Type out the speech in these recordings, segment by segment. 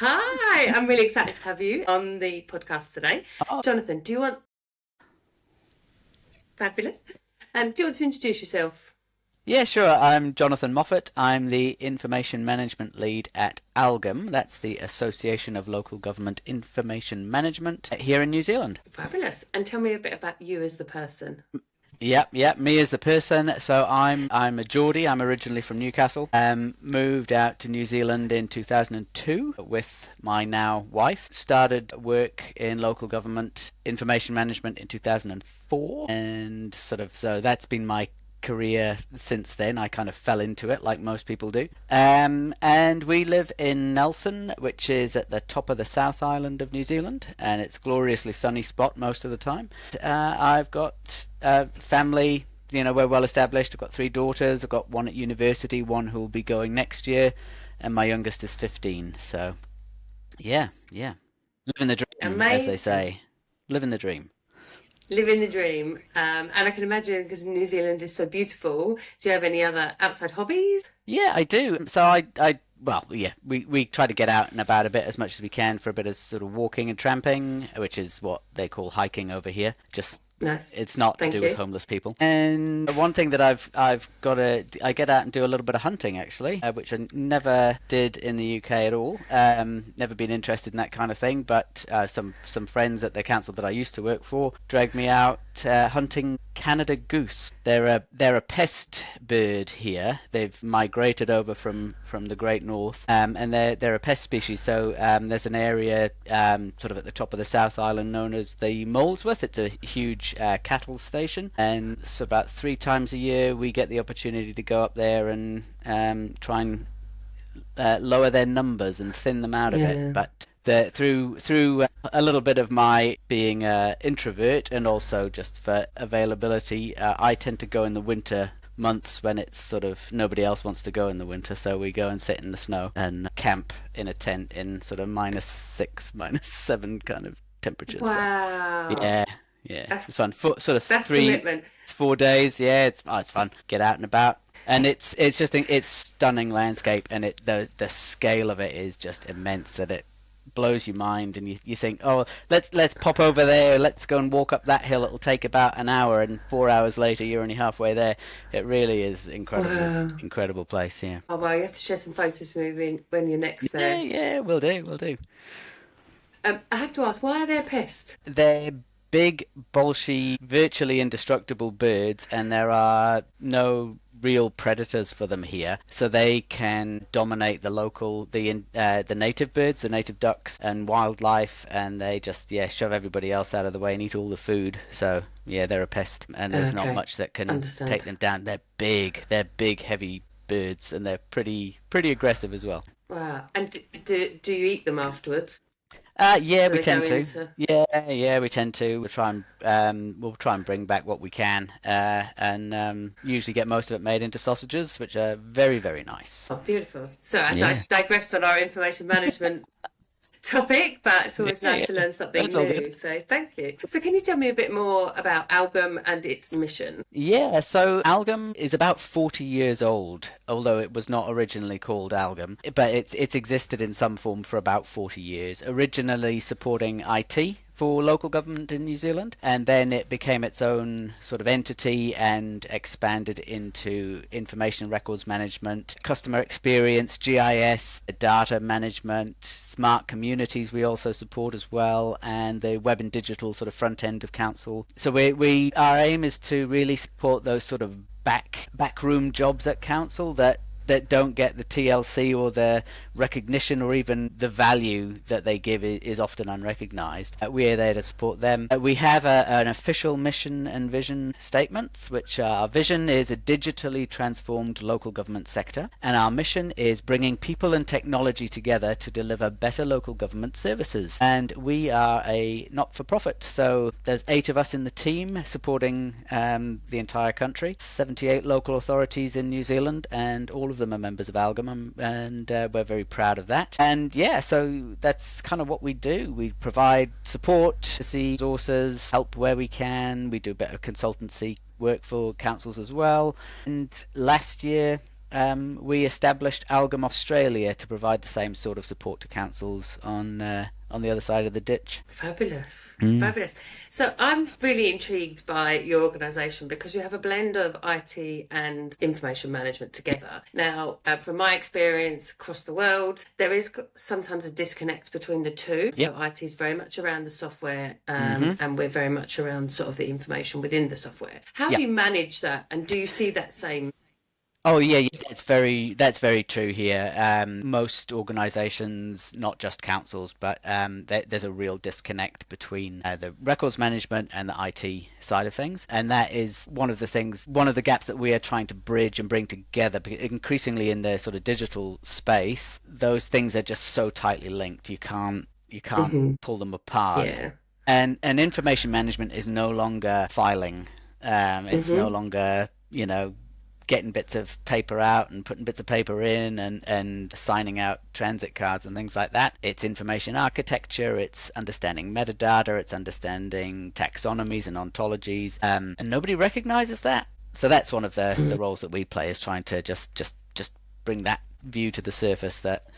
Hi, I'm really excited to have you on the podcast today. Oh, Jonathan, do you want fabulous? Do you want to introduce yourself? yeah, sure. I'm Jonathan Moffat. I'm the Information Management Lead at ALGM. That's the Association of Local Government Information Management here in New Zealand. Fabulous. And tell me a bit about you as the person. Yep. Me as the person. So I'm a Geordie. I'm originally from Newcastle. Moved out to New Zealand in 2002 with my now wife. Started work in local government information management in 2004, and so that's been my career since then. I kind of fell into it like most people do. And we live in Nelson, which is at the top of the South Island of New Zealand, and it's a gloriously sunny spot most of the time. I've got family. We're well established. I've got three daughters. I've got one at university, one who'll be going next year, and my youngest is 15. So, yeah. Living the dream, as they Amazing. say. Living the dream. Living the dream. And I can imagine because New Zealand is so beautiful. Do you have any other outside hobbies? Yeah, I do. So well, yeah, we try to get out and about a bit as much as we can for a bit of sort of walking and tramping, which is what they call hiking over here. Just Nice. it's not to Thank do with you. homeless people. And one thing that I get out and do a little bit of hunting actually, which I never did in the UK at all. Never been interested in that kind of thing, but some friends at the council that I used to work for dragged me out hunting Canada goose. They're a pest bird here. They've migrated over from the Great North, and they're a pest species. So there's an area sort of at the top of the South Island known as the Molesworth. It's a huge cattle station, and so about 3 times a year we get the opportunity to go up there and try and lower their numbers and thin them out a bit. Yeah. But through a little bit of my being an introvert and also just for availability, I tend to go in the winter months when it's sort of nobody else wants to go in the winter, so we go and sit in the snow and camp in a tent in sort of -6, -7 kind of temperatures. So Wow. yeah, yeah, That's it's fun. Sort of that's 3, commitment. 4 days. Yeah, it's fun. Get out and about. And it's stunning landscape, and the scale of it is just immense. That it blows your mind, and you think, oh, let's pop over there. Let's go and walk up that hill. It'll take about an hour, and 4 hours later, you're only halfway there. It really is Wow. incredible place. Yeah, Oh well, you have to share some photos with me when you're next there. yeah. We'll do. I have to ask, why are they a pest? They're big, bolshy, virtually indestructible birds, and there are no real predators for them here, so they can dominate the native birds, the native ducks, and wildlife, and they just shove everybody else out of the way and eat all the food. So yeah, they're a pest, and there's not Okay, much that can take understand. them down. They're big, heavy birds, and they're pretty aggressive as well. Wow. And do you eat them afterwards? Yeah, Do we they go tend to. into? Yeah, we tend to. We'll try and bring back what we can, and usually get most of it made into sausages, which are very, very nice. Oh, beautiful. So I Yeah, digressed on our information management topic, but it's always nice yeah. to learn something That's all new. good. So thank you. So can you tell me a bit more about Algam and its mission? Yeah, so Algam is about 40 years old, although it was not originally called Algam, but it's existed in some form for about 40 years, originally supporting IT for local government in New Zealand, and then it became its own sort of entity and expanded into information records management, customer experience, GIS, data management, smart communities we also support as well, and the web and digital sort of front end of council. So we our aim is to really support those sort of backroom jobs at council that don't get the TLC or the recognition or even the value that they give is often unrecognised. We are there to support them. We have an official mission and vision statements, which our vision is a digitally transformed local government sector, and our mission is bringing people and technology together to deliver better local government services. And we are a not-for-profit, so there's 8 of us in the team supporting the entire country, 78 local authorities in New Zealand, and all of them are members of ALGM, and we're very proud of that. And yeah, so that's kind of what we do. We provide support, see resources, help where we can. We do a bit of consultancy work for councils as well. And last year we established ALGM Australia to provide the same sort of support to councils on the other side of the ditch. Fabulous. Fabulous. So I'm really intrigued by your organisation because you have a blend of IT and information management together. Now, from my experience across the world, there is sometimes a disconnect between the two. So IT is very much around the software and we're very much around sort of the information within the software. How do you manage that, and do you see that same? Oh yeah, that's very true here. Most organisations, not just councils, but there's a real disconnect between the records management and the IT side of things, and that is one of the gaps that we are trying to bridge and bring together. Because increasingly in the sort of digital space, those things are just so tightly linked. You can't pull them apart. Yeah. And information management is no longer filing. It's no longer getting bits of paper out and putting bits of paper in and signing out transit cards and things like that. It's information architecture, it's understanding metadata, it's understanding taxonomies and ontologies, and nobody recognizes that. So that's one of the roles that we play, is trying to just bring that view to the surface, that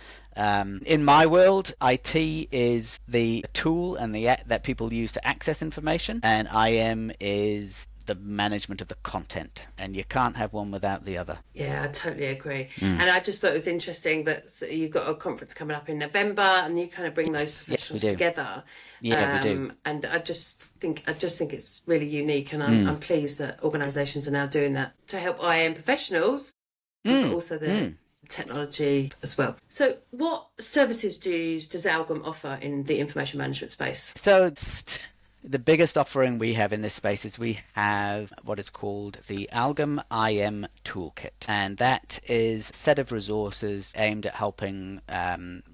in my world, IT is the tool and that people use to access information, and IM is the management of the content, and you can't have one without the other. Yeah, I totally agree. And I just thought it was interesting that you've got a conference coming up in November, and you kind of bring those professionals together. Yeah, we do. And I just think it's really unique, and I'm pleased that organisations are now doing that to help IM professionals, but also the technology as well. So, what services does ALGM offer in the information management space? So the biggest offering we have in this space is we have what is called the ALGM IM Toolkit, and that is a set of resources aimed at helping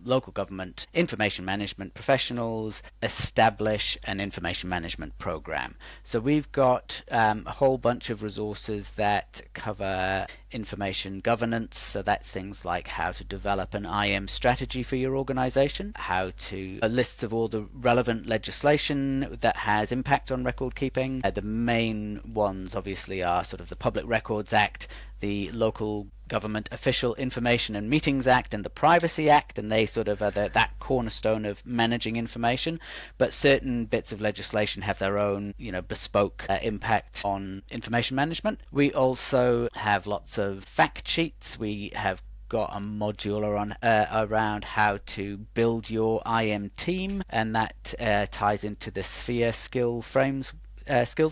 local government information management professionals establish an information management program. So we've got a whole bunch of resources that cover information governance, so that's things like how to develop an IM strategy for your organization, how to lists of all the relevant legislation that has impact on record keeping. The main ones obviously are sort of the Public Records Act, the Local Government Official Information and Meetings Act, and the Privacy Act, and they sort of are that cornerstone of managing information. But certain bits of legislation have their own, bespoke impact on information management. We also have lots of fact sheets. We have got a module around how to build your IM team, and that ties into the Sphere skills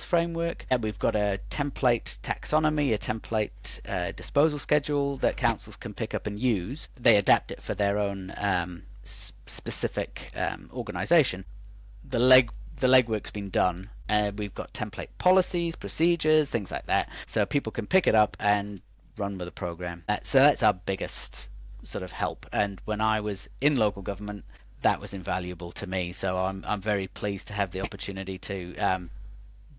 framework. And we've got a template taxonomy, a template disposal schedule that councils can pick up and use. They adapt it for their own specific organisation. The legwork's been done. We've got template policies, procedures, things like that, so people can pick it up and run with the program. So that's our biggest sort of help. And when I was in local government, that was invaluable to me. So I'm very pleased to have the opportunity to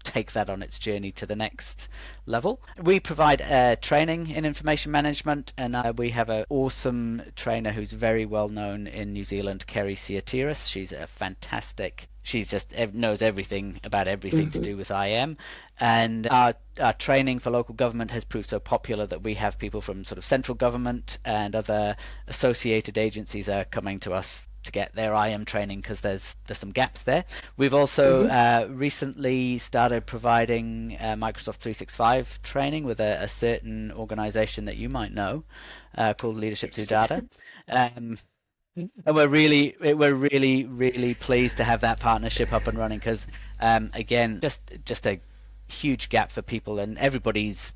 take that on its journey to the next level. We provide training in information management, and we have an awesome trainer who's very well known in New Zealand, Kerry Siatiris. She's a fantastic. She's just knows everything about everything to do with IM, and our training for local government has proved so popular that we have people from sort of central government and other associated agencies are coming to us to get their IM training, because there's some gaps there. We've also recently started providing Microsoft 365 training with a certain organisation that you might know called Leadership Through Data. And we're really pleased to have that partnership up and running, because again, just a huge gap for people, and everybody's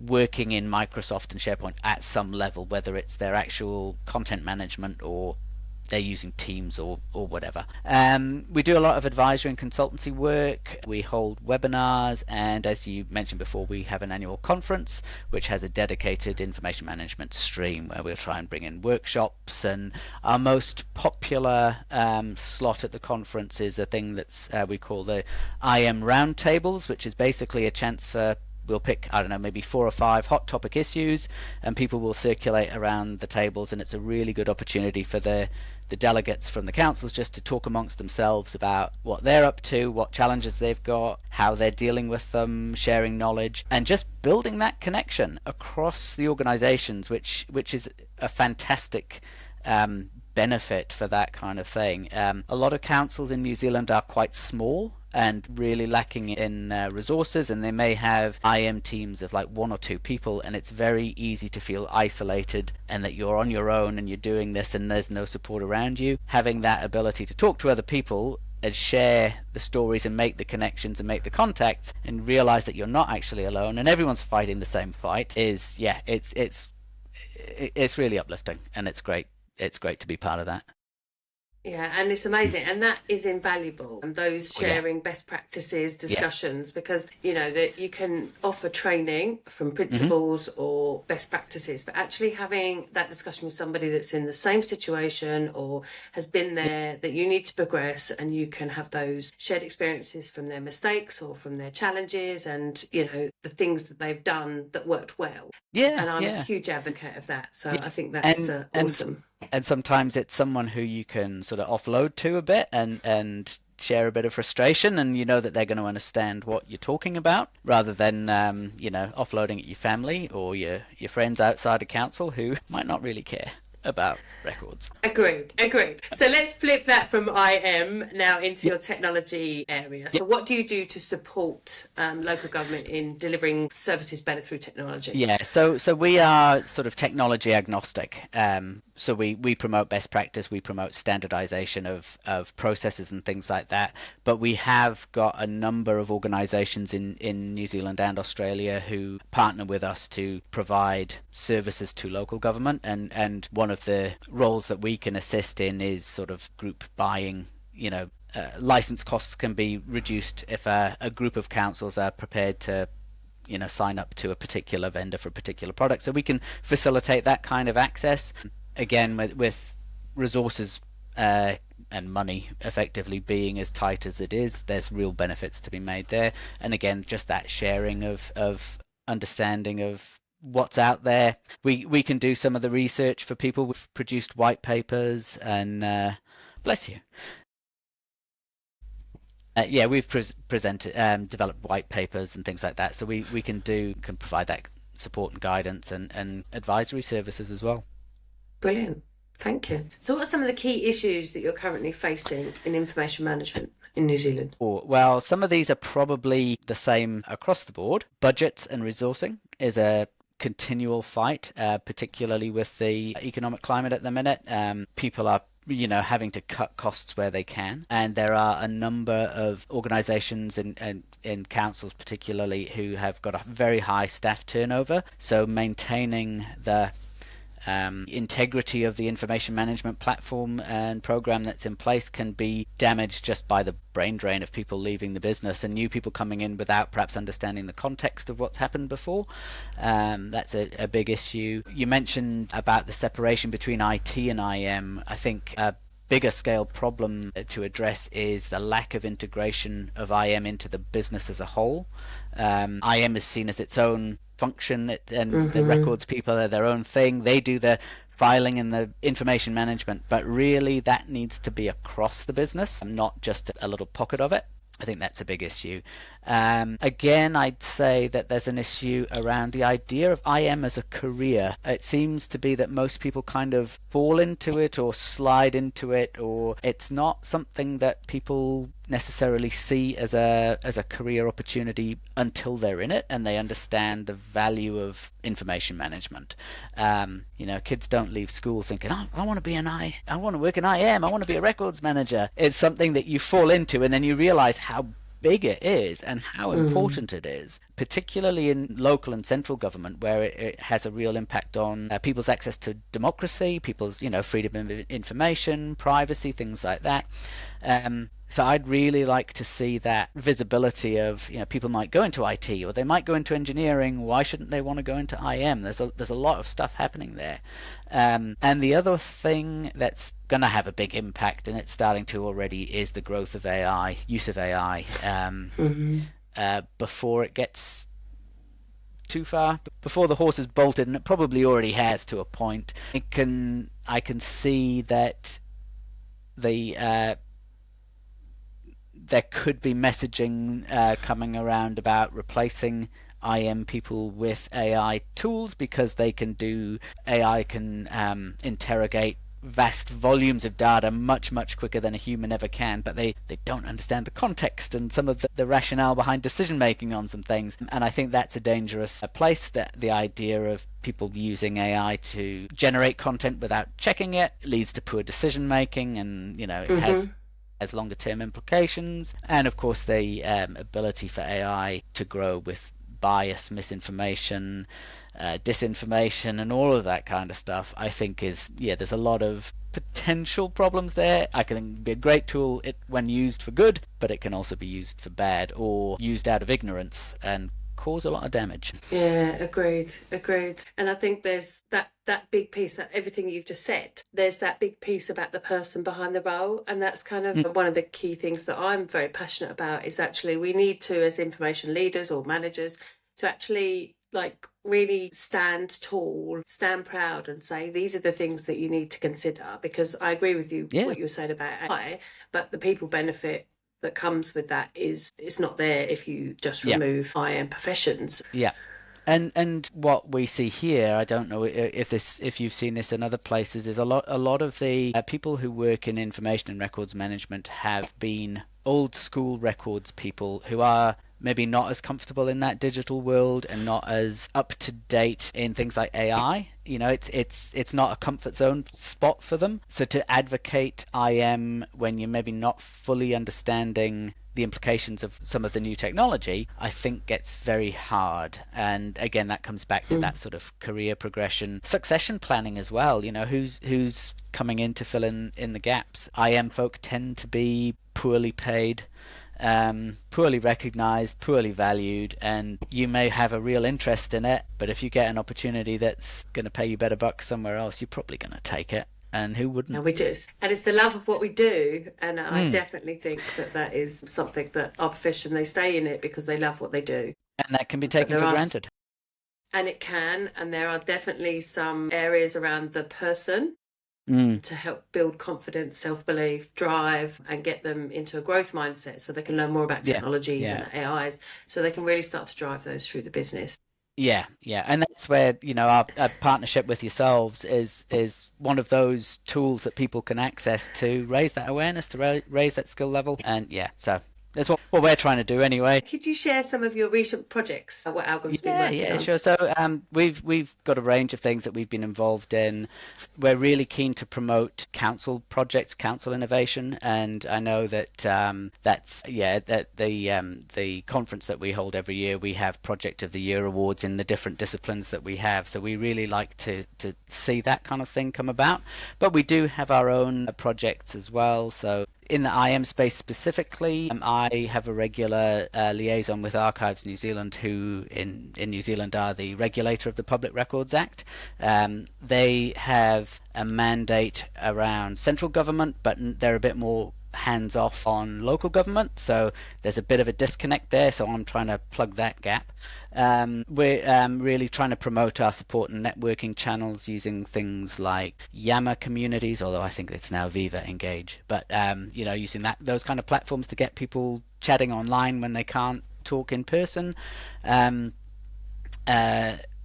working in Microsoft and SharePoint at some level, whether it's their actual content management or they're using Teams or whatever. We do a lot of advisory and consultancy work. We hold webinars, and as you mentioned before, we have an annual conference which has a dedicated information management stream where we'll try and bring in workshops. And our most popular slot at the conference is a thing that's we call the IM roundtables, which is basically a chance for we'll pick, I don't know, maybe 4 or 5 hot topic issues, and people will circulate around the tables, and it's a really good opportunity for the delegates from the councils just to talk amongst themselves about what they're up to, what challenges they've got, how they're dealing with them, sharing knowledge, and just building that connection across the organisations, which is a fantastic benefit for that kind of thing. A lot of councils in New Zealand are quite small and really lacking in resources, and they may have IM teams of like 1 or 2 people, and it's very easy to feel isolated and that you're on your own and you're doing this and there's no support around you. Having that ability to talk to other people and share the stories and make the connections and make the contacts and realize that you're not actually alone and everyone's fighting the same fight is, yeah, it's really uplifting, and it's great to be part of that. Yeah, and it's amazing, and that is invaluable. And those sharing best practices, discussions, because that you can offer training from principles or best practices, but actually having that discussion with somebody that's in the same situation or has been there, that you need to progress, and you can have those shared experiences from their mistakes or from their challenges, and the things that they've done that worked well. Yeah, and I'm a huge advocate of that. So I think that's awesome. And sometimes it's someone who you can sort of offload to a bit and share a bit of frustration, and you know that they're going to understand what you're talking about, rather than offloading at your family or your friends outside of council who might not really care about records. Agreed. So let's flip that from IM now into your technology area. So what do you do to support local government in delivering services better through technology? Yeah, so we are sort of technology agnostic. So we promote best practice, we promote standardization of processes and things like that. But we have got a number of organizations in New Zealand and Australia who partner with us to provide services to local government. And one of the roles that we can assist in is sort of group buying. License costs can be reduced if a group of councils are prepared to sign up to a particular vendor for a particular product. So we can facilitate that kind of access. Again, with resources and money effectively being as tight as it is, there's real benefits to be made there. And again, just that sharing of understanding of what's out there. We can do some of the research for people. We've produced white papers and bless you. We've developed white papers and things like that. So we can provide that support and guidance and advisory services as well. Brilliant. Thank you. So what are some of the key issues that you're currently facing in information management in New Zealand? Well, some of these are probably the same across the board. Budgets and resourcing is a continual fight, particularly with the economic climate at the minute. People are having to cut costs where they can, and there are a number of organizations and in councils particularly who have got a very high staff turnover, so maintaining the integrity of the information management platform and program that's in place can be damaged just by the brain drain of people leaving the business and new people coming in without perhaps understanding the context of what's happened before. That's a big issue. You mentioned about the separation between IT and IM. I think a bigger scale problem to address is the lack of integration of IM into the business as a whole. IM is seen as its own function, and the records people are their own thing. They do the filing and the information management, but really that needs to be across the business and not just a little pocket of it. I think that's a big issue. Again, I'd say that there's an issue around the idea of IM as a career. It seems to be that most people kind of fall into it or slide into it, or it's not something that people necessarily see as a career opportunity until they're in it and they understand the value of information management. Kids don't leave school thinking, I want to work in IM, I want to be a records manager. It's something that you fall into and then you realize how big it is and how important it is, particularly in local and central government, where it has a real impact on people's access to democracy, people's freedom of information, privacy, things like that. So I'd really like to see that visibility of, people might go into IT or they might go into engineering. Why shouldn't they want to go into IM? There's a lot of stuff happening there. And the other thing that's going to have a big impact, and it's starting to already, is the growth of AI, use of AI. Before it gets too far before the horse has bolted, and it probably already has to a point. I can see that there could be messaging coming around about replacing IM people with AI tools, because AI can interrogate vast volumes of data much quicker than a human ever can, but they don't understand the context and some of the rationale behind decision making on some things. And I think that's a dangerous place, that the idea of people using AI to generate content without checking it leads to poor decision making, and it has longer term implications. And of course the ability for AI to grow with bias, misinformation, disinformation, and all of that kind of stuff, I think there's a lot of potential problems there. I think it can be a great tool when used for good, but it can also be used for bad, or used out of ignorance and cause a lot of damage. Yeah, agreed. And I think there's that big piece, that everything you've just said, there's that big piece about the person behind the role, and that's kind of one of the key things that I'm very passionate about, is actually we need to, as information leaders or managers, to actually really stand tall, stand proud, and say these are the things that you need to consider. Because I agree with you what you were saying about AI, but the people benefit that comes with that it's not there if you just remove IM professions. Yeah. And what we see here, I don't know if you've seen this in other places, is a lot of the people who work in information and records management have been old school records people who are maybe not as comfortable in that digital world and not as up to date in things like AI. It's not a comfort zone spot for them. So to advocate IM when you're maybe not fully understanding the implications of some of the new technology, I think gets very hard. And again, that comes back to that sort of career progression, succession planning as well. Who's coming in to fill in the gaps. IM folk tend to be poorly paid, poorly recognized, poorly valued, and you may have a real interest in it, but if you get an opportunity that's going to pay you better bucks somewhere else, you're probably going to take it. And who wouldn't? No, we do. And it's the love of what we do. And I definitely think that is something that our profession, they stay in it because they love what they do. And that can be taken for granted. And it can. And there are definitely some areas around the person to help build confidence, self-belief, drive, and get them into a growth mindset so they can learn more about technologies and AIs, so they can really start to drive those through the business. Yeah, and that's where our partnership with yourselves is one of those tools that people can access to raise that awareness, to raise that skill level, and so that's what we're trying to do anyway. Could you share some of your recent projects, what ALGM's been working on? Yeah, sure. So we've got a range of things that we've been involved in. We're really keen to promote council projects, council innovation, and I know that the conference that we hold every year, we have Project of the Year awards in the different disciplines that we have. So we really like to see that kind of thing come about. But we do have our own projects as well. So in the IM space specifically, I have a regular liaison with Archives New Zealand, who in New Zealand are the regulator of the Public Records Act. They have a mandate around central government, but they're a bit more hands-off on local government, so there's a bit of a disconnect there, so I'm trying to plug that gap. We're really trying to promote our support and networking channels using things like Yammer communities, although I think it's now Viva Engage, but using those kind of platforms to get people chatting online when they can't talk in person.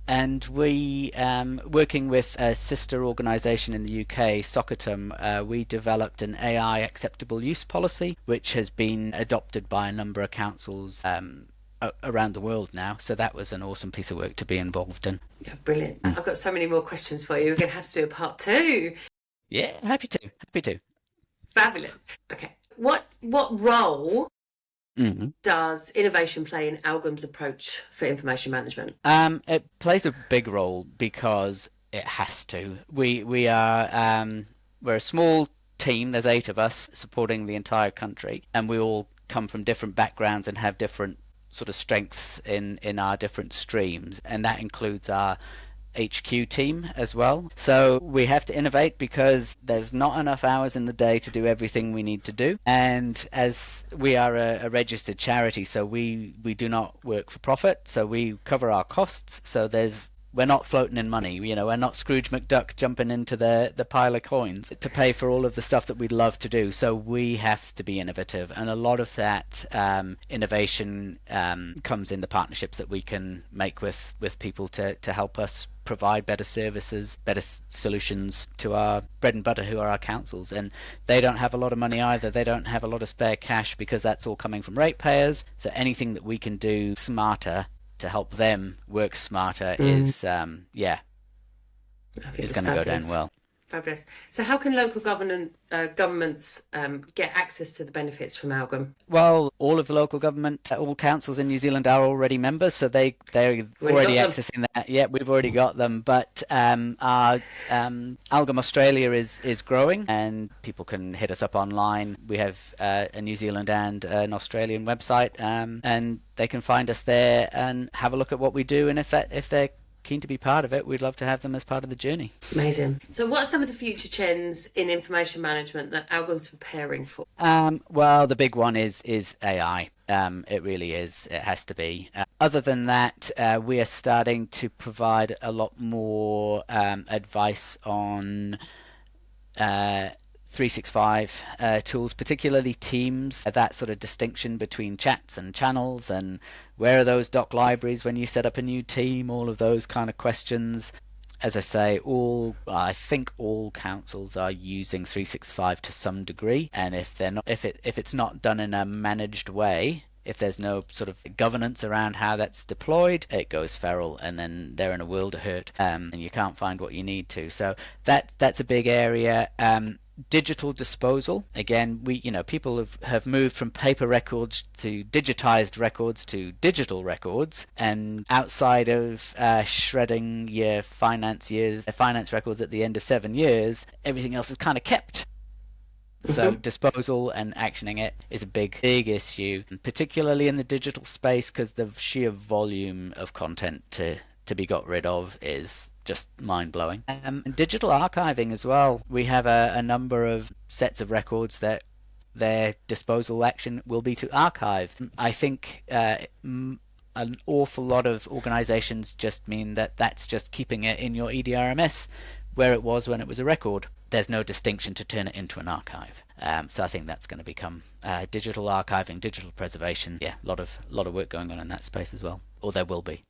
And we, working with a sister organisation in the UK, Socatum, we developed an AI acceptable use policy, which has been adopted by a number of councils around the world now. So that was an awesome piece of work to be involved in. Yeah, brilliant. I've got so many more questions for you. We're going to have to do a part 2. Yeah, happy to. Fabulous. Okay. What role does innovation play in ALGM's approach for information management? It plays a big role because it has to. We're a small team. There's 8 of us supporting the entire country, and we all come from different backgrounds and have different sort of strengths in our different streams, and that includes our HQ team as well. So we have to innovate because there's not enough hours in the day to do everything we need to do. And as we are a registered charity, so we do not work for profit, so we cover our costs. So we're not floating in money. We're not Scrooge McDuck jumping into the pile of coins to pay for all of the stuff that we'd love to do. So we have to be innovative, and a lot of that innovation comes in the partnerships that we can make with people to help us provide better services, better solutions to our bread and butter, who are our councils. And they don't have a lot of money either. They don't have a lot of spare cash because that's all coming from ratepayers. So anything that we can do smarter to help them work smarter is going to go down well. Fabulous. So how can local governments get access to the benefits from ALGM? Well, all of the local government, all councils in New Zealand are already members, so they're already accessing that. Yeah, we've already got them. But our ALGM Australia is growing, and people can hit us up online. We have a New Zealand and an Australian website, and they can find us there and have a look at what we do. And if they're keen to be part of it, we'd love to have them as part of the journey. Amazing. So what are some of the future trends in information management that ALGM's preparing for? Well, the big one is AI. It really is. It has to be. Other than that, we are starting to provide a lot more advice on 365 tools, particularly Teams, that sort of distinction between chats and channels, and where are those doc libraries when you set up a new team, all of those kind of questions. As I say, I think all councils are using 365 to some degree, and if it's not done in a managed way, if there's no sort of governance around how that's deployed, it goes feral, and then they're in a world of hurt, and you can't find what you need to. So that's a big area. Digital disposal, again, people have moved from paper records to digitized records to digital records, and outside of shredding your finance records at the end of 7 years, everything else is kind of kept. So disposal and actioning it is a big issue, particularly in the digital space, because the sheer volume of content to be got rid of is just mind-blowing. Digital archiving as well. We have a number of sets of records that their disposal action will be to archive. I think an awful lot of organizations just mean that that's just keeping it in your EDRMS where it was when it was a record. There's no distinction to turn it into an archive. So I think that's going to become digital archiving, digital preservation. Yeah, a lot of work going on in that space as well, or there will be.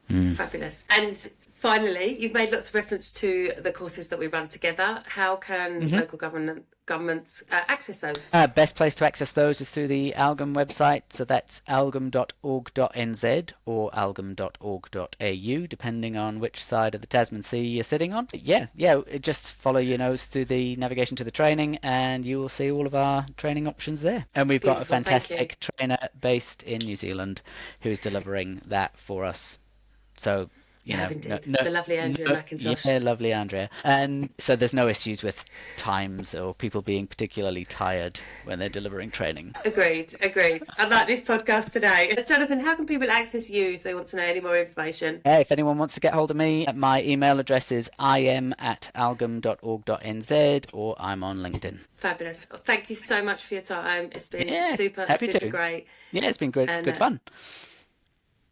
Fabulous. And finally, you've made lots of reference to the courses that we run together. How can local governments access those? Best place to access those is through the ALGM website. So that's algm.org.nz or algm.org.au, depending on which side of the Tasman Sea you're sitting on. Yeah, just follow your nose through the navigation to the training, and you will see all of our training options there. And we've got a fantastic trainer based in New Zealand who's delivering that for us. So, the lovely Andrea McIntosh. Yeah, lovely Andrea. And so there's no issues with times or people being particularly tired when they're delivering training. Agreed. I like this podcast today. Jonathan, how can people access you if they want to know any more information? If anyone wants to get hold of me, my email address is im@algm.org.nz, or I'm on LinkedIn. Fabulous. Well, thank you so much for your time. It's been super great. Yeah, it's been good fun.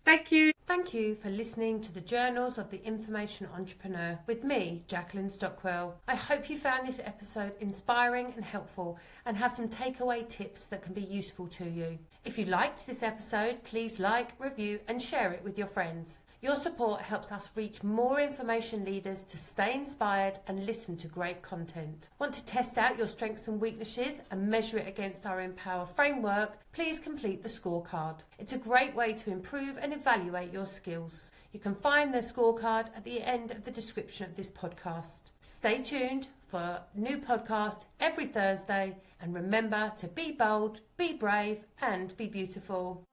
Thank you. Thank you for listening to the Journals of the Information Entrepreneur with me, Jacqueline Stockwell. I hope you found this episode inspiring and helpful and have some takeaway tips that can be useful to you. If you liked this episode, please like, review and share it with your friends. Your support helps us reach more information leaders to stay inspired and listen to great content. Want to test out your strengths and weaknesses and measure it against our Empower framework? Please complete the scorecard. It's a great way to improve and evaluate your skills. You can find the scorecard at the end of the description of this podcast. Stay tuned for a new podcast every Thursday, and remember to be bold, be brave and be beautiful.